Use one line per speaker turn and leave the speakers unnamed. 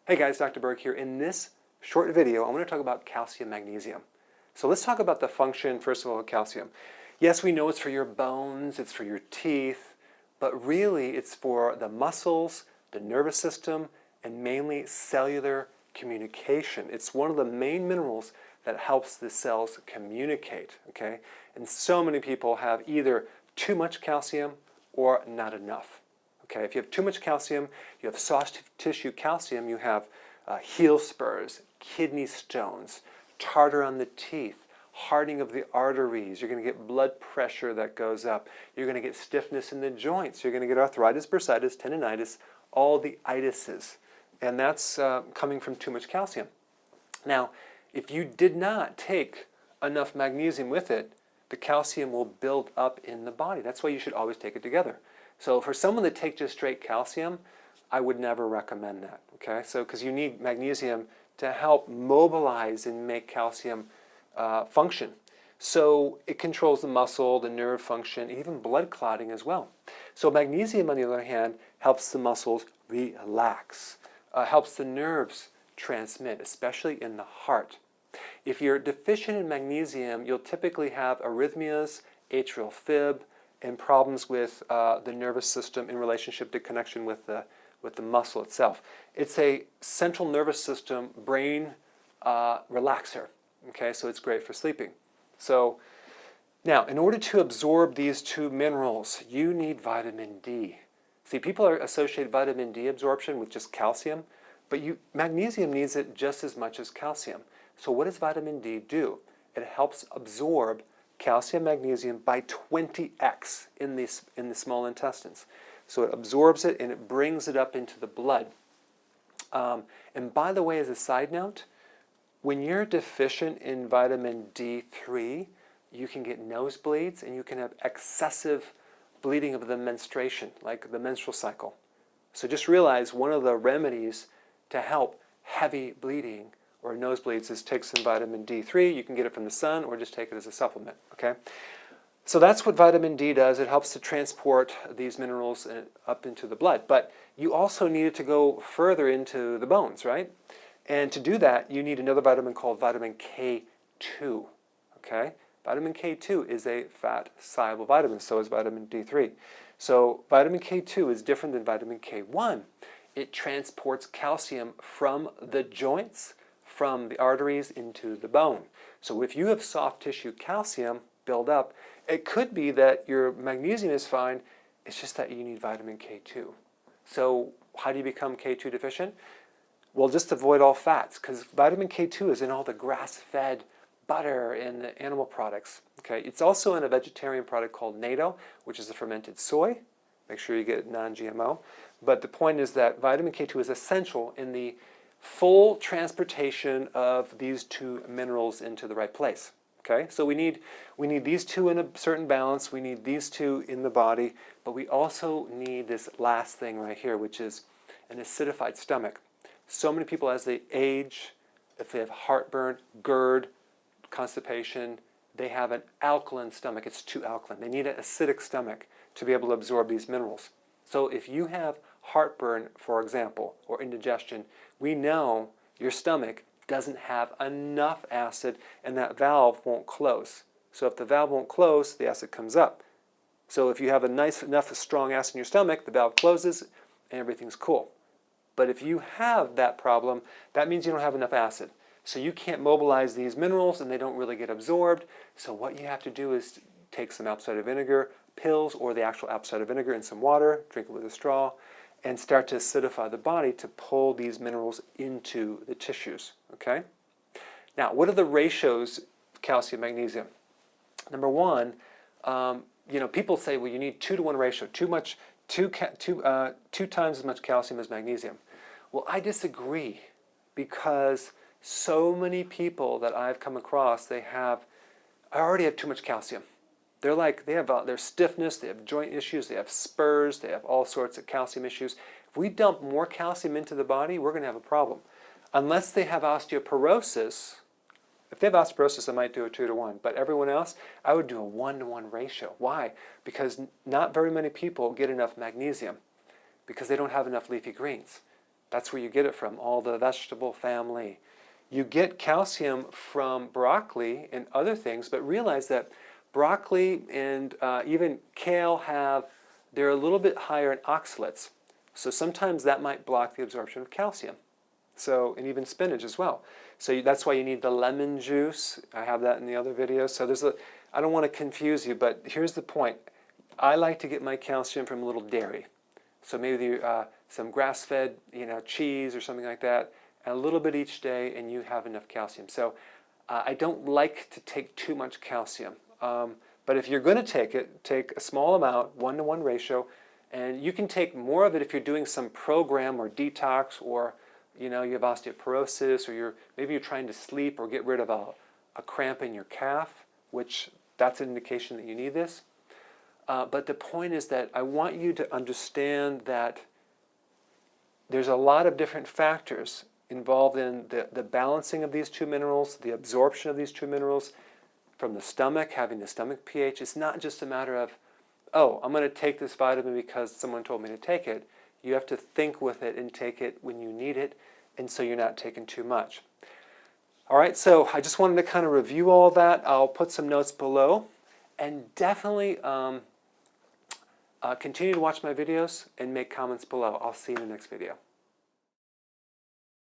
Hey guys, Dr. Berg here. In this short video, I'm going to talk about calcium magnesium. So let's talk about the function, first of all, of calcium. Yes, we know it's for your bones, it's for your teeth, but really it's for the muscles, the nervous system, and mainly cellular communication. It's one of the main minerals that helps the cells communicate, okay? And so many people have either too much calcium or not enough. Okay, if you have too much calcium, you have soft tissue calcium, you have heel spurs, kidney stones, tartar on the teeth, hardening of the arteries, you're going to get blood pressure that goes up, you're going to get stiffness in the joints, you're going to get arthritis, bursitis, tendinitis, all the itises. And that's coming from too much calcium. Now, if you did not take enough magnesium with it, the calcium will build up in the body. That's why you should always take it together. So for someone to take just straight calcium, I would never recommend that, okay? So because you need magnesium to help mobilize and make calcium function. So it controls the muscle, the nerve function, even blood clotting as well. So magnesium, on the other hand, helps the muscles relax, helps the nerves transmit, especially in the heart. If you're deficient in magnesium, you'll typically have arrhythmias, atrial fib, and problems with the nervous system in relationship to connection with the muscle itself. It's a central nervous system brain relaxer. Okay, so it's great for sleeping. So now, in order to absorb these two minerals, you need vitamin D. See, people are associated vitamin D absorption with just calcium, but magnesium needs it just as much as calcium. So what does vitamin D do? It helps absorb calcium, magnesium by 20x in the small intestines. So it absorbs it and it brings it up into the blood. And by the way, as a side note, when you're deficient in vitamin D3, you can get nosebleeds and you can have excessive bleeding of the menstruation, like the menstrual cycle. So just realize one of the remedies to help heavy bleeding or nosebleeds is take some vitamin D3. You can get it from the sun or just take it as a supplement, okay? So that's what vitamin D does. It helps to transport these minerals up into the blood. But you also need it to go further into the bones, right? And to do that, you need another vitamin called vitamin K2, okay? Vitamin K2 is a fat-soluble vitamin, so is vitamin D3. So vitamin K2 is different than vitamin K1. It transports calcium from the joints, from the arteries into the bone. So if you have soft tissue calcium build up, it could be that your magnesium is fine, it's just that you need vitamin K2. So how do you become K2 deficient? Well, just avoid all fats, because vitamin K2 is in all the grass-fed butter and the animal products. Okay, it's also in a vegetarian product called natto, which is a fermented soy. Make sure you get non-GMO. But the point is that vitamin K2 is essential in the full transportation of these two minerals into the right place. Okay, so we need these two in a certain balance, we need these two in the body, but we also need this last thing right here, which is an acidified stomach. So many people as they age, if they have heartburn, GERD, constipation, they have an alkaline stomach. It's too alkaline. They need an acidic stomach to be able to absorb these minerals. So if you have heartburn, for example, or indigestion, we know your stomach doesn't have enough acid and that valve won't close. So if the valve won't close, the acid comes up. So if you have enough strong acid in your stomach, the valve closes and everything's cool. But if you have that problem, that means you don't have enough acid. So you can't mobilize these minerals and they don't really get absorbed. So what you have to do is take some apple cider vinegar, pills, or the actual apple cider vinegar in some water, drink it with a straw, and start to acidify the body to pull these minerals into the tissues, okay? Now, what are the ratios of calcium magnesium? Number one, people say, well, you need 2-to-1 ratio, two times as much calcium as magnesium. Well, I disagree, because so many people that I've come across, I already have too much calcium. They're stiffness, they have joint issues, they have spurs, they have all sorts of calcium issues. If we dump more calcium into the body, we're going to have a problem. Unless they have osteoporosis. If they have osteoporosis, I might do a 2-to-1. But everyone else, I would do a 1-to-1 ratio. Why? Because not very many people get enough magnesium because they don't have enough leafy greens. That's where you get it from, all the vegetable family. You get calcium from broccoli and other things, but realize that broccoli and even kale they're a little bit higher in oxalates. So sometimes that might block the absorption of calcium. So, and even spinach as well. So that's why you need the lemon juice. I have that in the other videos. So I don't want to confuse you, but here's the point. I like to get my calcium from a little dairy. So maybe some grass-fed, cheese or something like that, and a little bit each day, and you have enough calcium. So I don't like to take too much calcium. But if you're going to take it, take a small amount, 1-to-1 ratio, and you can take more of it if you're doing some program or detox, or you have osteoporosis, or maybe you're trying to sleep or get rid of a cramp in your calf, which that's an indication that you need this. But the point is that I want you to understand that there's a lot of different factors involved in the balancing of these two minerals, the absorption of these two minerals from the stomach, having the stomach pH. It's not just a matter of, oh, I'm going to take this vitamin because someone told me to take it. You have to think with it and take it when you need it, and so you're not taking too much. All right, so I just wanted to kind of review all that. I'll put some notes below, and definitely continue to watch my videos and make comments below. I'll see you in the next video.